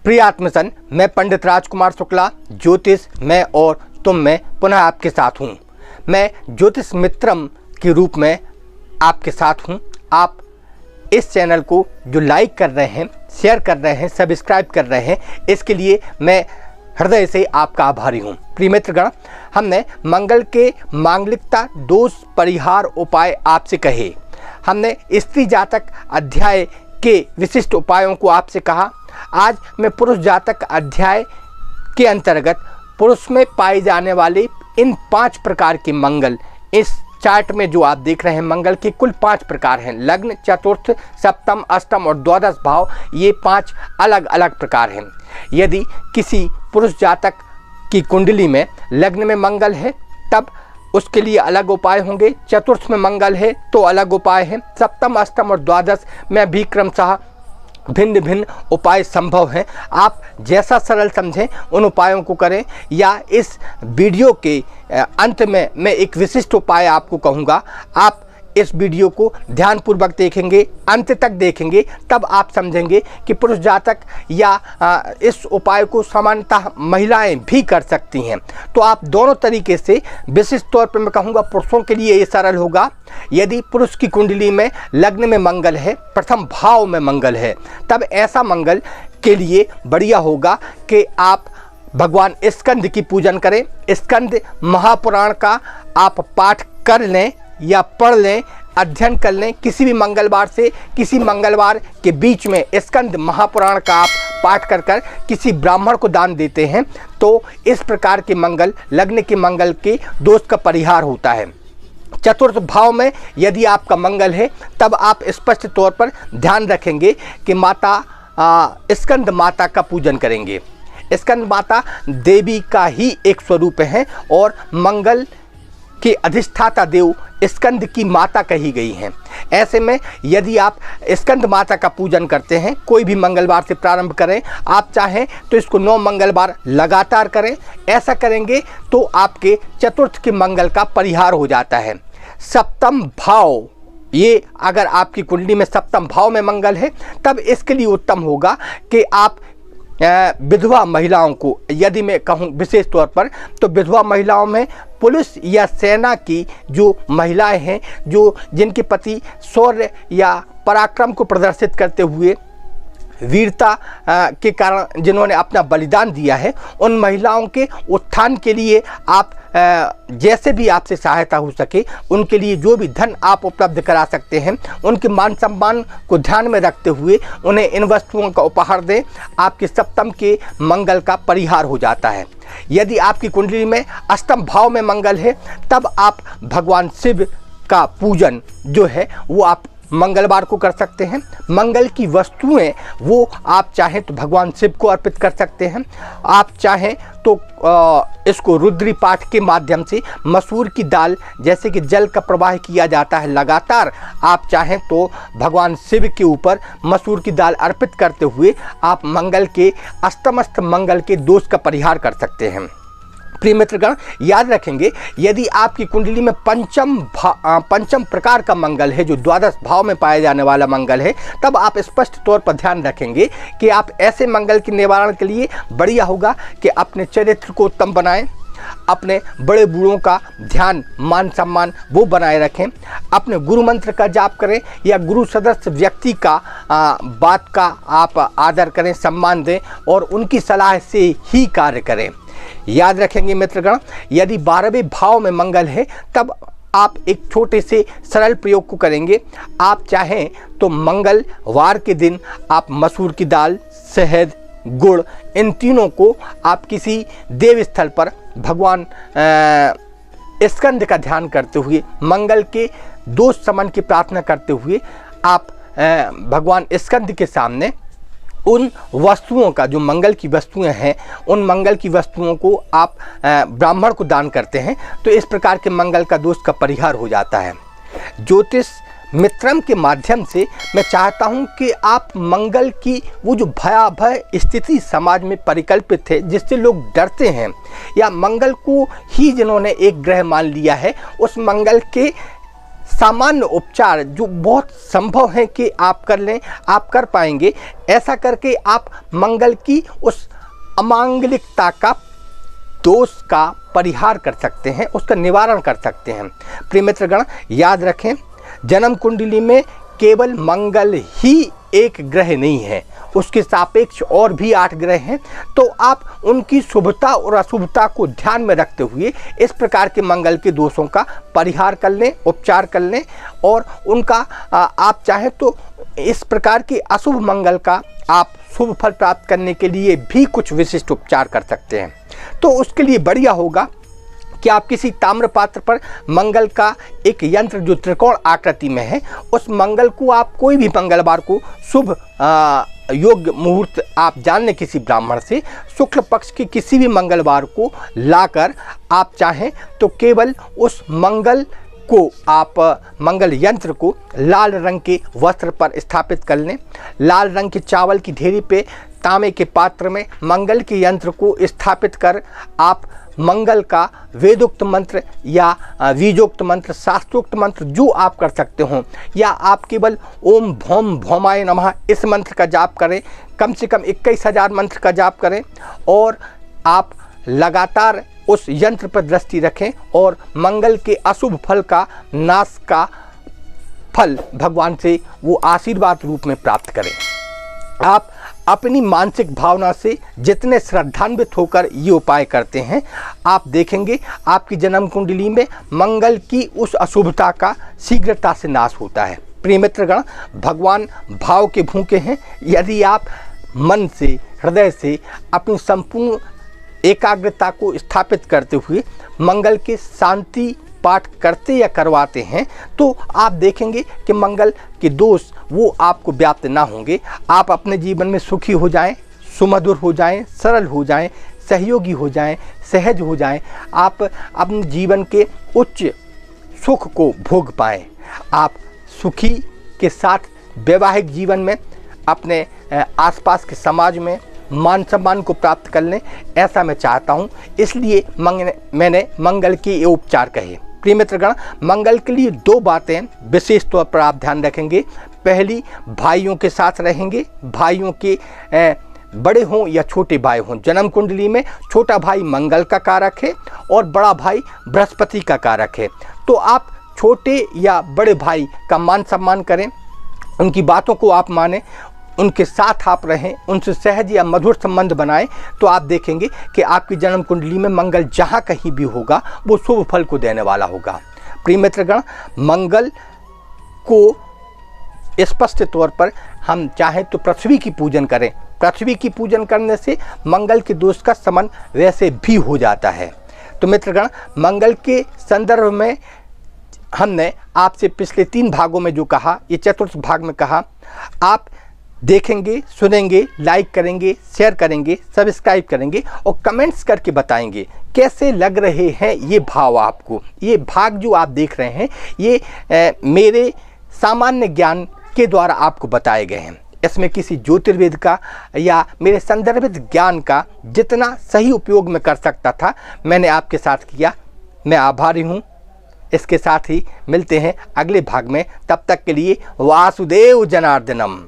प्रिय आत्मसन, मैं पंडित राजकुमार शुक्ला ज्योतिष मैं और तुम में पुनः आपके साथ हूँ। मैं ज्योतिष मित्रम के रूप में आपके साथ हूँ। आप इस चैनल को जो लाइक कर रहे हैं, शेयर कर रहे हैं, सब्सक्राइब कर रहे हैं, इसके लिए मैं हृदय से आपका आभारी हूँ। प्रिय मित्रगण, हमने मंगल के मांगलिकता दोष परिहार उपाय आपसे कहे। हमने स्त्री जातक अध्याय के विशिष्ट उपायों को आपसे कहा। आज मैं पुरुष जातक अध्याय के अंतर्गत पुरुष में पाए जाने वाले इन 5 प्रकार के मंगल, इस चार्ट में जो आप देख रहे हैं मंगल के कुल 5 प्रकार हैं। लग्न, चतुर्थ, सप्तम, अष्टम और द्वादश भाव, ये 5 अलग अलग प्रकार हैं। यदि किसी पुरुष जातक की कुंडली में लग्न में मंगल है तब उसके लिए अलग उपाय होंगे। चतुर्थ में मंगल है तो अलग उपाय है। सप्तम, अष्टम और द्वादश में भी क्रमशः भिन्न भिन्न उपाय संभव हैं। आप जैसा सरल समझें उन उपायों को करें, या इस वीडियो के अंत में मैं एक विशिष्ट उपाय आपको कहूँगा। आप इस वीडियो को ध्यानपूर्वक देखेंगे, अंत तक देखेंगे, तब आप समझेंगे कि पुरुष जातक या इस उपाय को सामान्यतः महिलाएं भी कर सकती हैं। तो आप दोनों तरीके से, विशिष्ट तौर पर मैं कहूँगा पुरुषों के लिए ये सरल होगा। यदि पुरुष की कुंडली में लग्न में मंगल है, प्रथम भाव में मंगल है, तब ऐसा मंगल के लिए बढ़िया होगा कि आप भगवान स्कंद की पूजन करें। स्कंद महापुराण का आप पाठ कर लें या पढ़ लें, अध्ययन कर लें। किसी भी मंगलवार से किसी मंगलवार के बीच में स्कंद महापुराण का आप पाठ कर कर किसी ब्राह्मण को दान देते हैं तो इस प्रकार के मंगल, लग्न के मंगल के दोष का परिहार होता है। चतुर्थ भाव में यदि आपका मंगल है तब आप स्पष्ट तौर पर ध्यान रखेंगे कि माता स्कंद माता का पूजन करेंगे। स्कंद माता देवी का ही एक स्वरूप है और मंगल के अधिष्ठाता देव स्कंद की माता कही गई हैं। ऐसे में यदि आप स्कंद माता का पूजन करते हैं, कोई भी मंगलवार से प्रारंभ करें, आप चाहें तो इसको 9 मंगलवार लगातार करें। ऐसा करेंगे तो आपके चतुर्थ के मंगल का परिहार हो जाता है। सप्तम भाव, ये अगर आपकी कुंडली में सप्तम भाव में मंगल है तब इसके लिए उत्तम होगा कि आप विधवा महिलाओं को, यदि मैं कहूँ विशेष तौर पर, तो विधवा महिलाओं में पुलिस या सेना की जो महिलाएं हैं, जो जिनके पति शौर्य या पराक्रम को प्रदर्शित करते हुए वीरता के कारण जिन्होंने अपना बलिदान दिया है, उन महिलाओं के उत्थान के लिए आप जैसे भी आपसे सहायता हो सके उनके लिए जो भी धन आप उपलब्ध करा सकते हैं, उनके मान सम्मान को ध्यान में रखते हुए उन्हें इन वस्तुओं का उपहार दें। आपके सप्तम के मंगल का परिहार हो जाता है। यदि आपकी कुंडली में अष्टम भाव में मंगल है तब आप भगवान शिव का पूजन जो है वो आप मंगलवार को कर सकते हैं। मंगल की वस्तुएं वो आप चाहें तो भगवान शिव को अर्पित कर सकते हैं। आप चाहें तो इसको रुद्री पाठ के माध्यम से मसूर की दाल, जैसे कि जल का प्रवाह किया जाता है लगातार, आप चाहें तो भगवान शिव के ऊपर मसूर की दाल अर्पित करते हुए आप मंगल के अष्टमस्त मंगल के दोष का परिहार कर सकते हैं। प्रिय मित्रगण, याद रखेंगे यदि आपकी कुंडली में पंचम प्रकार का मंगल है, जो द्वादश भाव में पाया जाने वाला मंगल है, तब आप स्पष्ट तौर पर ध्यान रखेंगे कि आप ऐसे मंगल के निवारण के लिए बढ़िया होगा कि अपने चरित्र को उत्तम बनाएं, अपने बड़े बूढ़ों का ध्यान, मान सम्मान वो बनाए रखें, अपने गुरु मंत्र का जाप करें या गुरु सदस्य व्यक्ति का बात का आप आदर करें, सम्मान दें और उनकी सलाह से ही कार्य करें। याद रखेंगे मित्रगण, यदि 12वें भाव में मंगल है तब आप एक छोटे से सरल प्रयोग को करेंगे। आप चाहें तो मंगलवार के दिन आप मसूर की दाल, शहद, गुड़, इन तीनों को आप किसी देव स्थल पर भगवान स्कंद का ध्यान करते हुए, मंगल के दोष शमन की प्रार्थना करते हुए आप भगवान स्कंद के सामने उन वस्तुओं का, जो मंगल की वस्तुएं हैं, उन मंगल की वस्तुओं को आप ब्राह्मण को दान करते हैं तो इस प्रकार के मंगल का दोष का परिहार हो जाता है। ज्योतिष मित्रम के माध्यम से मैं चाहता हूं कि आप मंगल की वो जो भयावह स्थिति समाज में परिकल्पित है, जिससे लोग डरते हैं, या मंगल को ही जिन्होंने एक ग्रह मान लिया है, उस मंगल के सामान्य उपचार जो बहुत संभव है कि आप कर लें, आप कर पाएंगे। ऐसा करके आप मंगल की उस अमांगलिकता का, दोष का परिहार कर सकते हैं, उसका निवारण कर सकते हैं। प्रिय मित्रगण, याद रखें, जन्म कुंडली में केवल मंगल ही एक ग्रह नहीं है, उसके सापेक्ष और भी 8 ग्रह हैं। तो आप उनकी शुभता और अशुभता को ध्यान में रखते हुए इस प्रकार के मंगल के दोषों का परिहार कर लें, उपचार कर लें, और उनका आप चाहें तो इस प्रकार के अशुभ मंगल का आप शुभ फल प्राप्त करने के लिए भी कुछ विशिष्ट उपचार कर सकते हैं। तो उसके लिए बढ़िया होगा कि आप किसी ताम्र पात्र पर मंगल का एक यंत्र जो त्रिकोण आकृति में है, उस मंगल को आप कोई भी मंगलवार को शुभ योग्य मुहूर्त आप जान लें किसी ब्राह्मण से, शुक्ल पक्ष के किसी भी मंगलवार को लाकर आप चाहें तो केवल उस मंगल को, आप मंगल यंत्र को लाल रंग के वस्त्र पर स्थापित कर लें। लाल रंग के चावल की ढेरी पे तांबे के पात्र में मंगल के यंत्र को स्थापित कर आप मंगल का वेदोक्त मंत्र या बीजोक्त मंत्र, शास्त्रोक्त मंत्र जो आप कर सकते हो, या आप केवल ओम भौम भौमाय नमः इस मंत्र का जाप करें, कम से कम 21,000 मंत्र का जाप करें, और आप लगातार उस यंत्र पर दृष्टि रखें और मंगल के अशुभ फल का नाश का फल भगवान से वो आशीर्वाद रूप में प्राप्त करें। आप अपनी मानसिक भावना से जितने श्रद्धान्वित होकर ये उपाय करते हैं, आप देखेंगे आपकी जन्म कुंडली में मंगल की उस अशुभता का शीघ्रता से नाश होता है। प्रिय मित्रगण, भगवान भाव के भूखे हैं। यदि आप मन से, हृदय से अपनी संपूर्ण एकाग्रता को स्थापित करते हुए मंगल के शांति पाठ करते या करवाते हैं, तो आप देखेंगे कि मंगल के दोष वो आपको व्याप्त ना होंगे। आप अपने जीवन में सुखी हो जाएं, सुमधुर हो जाएं, सरल हो जाएं, सहयोगी हो जाएं, सहज हो जाएं। आप अपने जीवन के उच्च सुख को भोग पाएं। आप सुखी के साथ वैवाहिक जीवन में, अपने आसपास के समाज में मान सम्मान को प्राप्त कर लें, ऐसा मैं चाहता हूं। इसलिए मैंने मंगल के ये उपचार कहे। प्रिय मित्रगण, मंगल के लिए 2 बातें विशेष तौर पर आप ध्यान रखेंगे। पहली, भाइयों के साथ रहेंगे। भाइयों के बड़े हों या छोटे भाई हों, जन्म कुंडली में छोटा भाई मंगल का कारक है और बड़ा भाई बृहस्पति का कारक है। तो आप छोटे या बड़े भाई का मान सम्मान करें, उनकी बातों को आप मानें, उनके साथ आप रहें, उनसे सहज या मधुर संबंध बनाएं, तो आप देखेंगे कि आपकी जन्म कुंडली में मंगल जहाँ कहीं भी होगा वो शुभ फल को देने वाला होगा। प्रिय मित्रगण, मंगल को स्पष्ट तौर पर हम चाहें तो पृथ्वी की पूजन करें। पृथ्वी की पूजन करने से मंगल के दोष का शमन वैसे भी हो जाता है। तो मित्रगण, मंगल के संदर्भ में हमने आपसे पिछले 3 भागों में जो कहा, ये चतुर्थ भाग में कहा, आप देखेंगे, सुनेंगे, लाइक करेंगे, शेयर करेंगे, सब्सक्राइब करेंगे और कमेंट्स करके बताएंगे कैसे लग रहे हैं ये भाव आपको। ये भाग जो आप देख रहे हैं ये मेरे सामान्य ज्ञान के द्वारा आपको बताए गए हैं। इसमें किसी ज्योतिर्वेद का या मेरे संदर्भित ज्ञान का जितना सही उपयोग मैं कर सकता था मैंने आपके साथ किया। मैं आभारी हूँ। इसके साथ ही मिलते हैं अगले भाग में। तब तक के लिए वासुदेव जनार्दनम।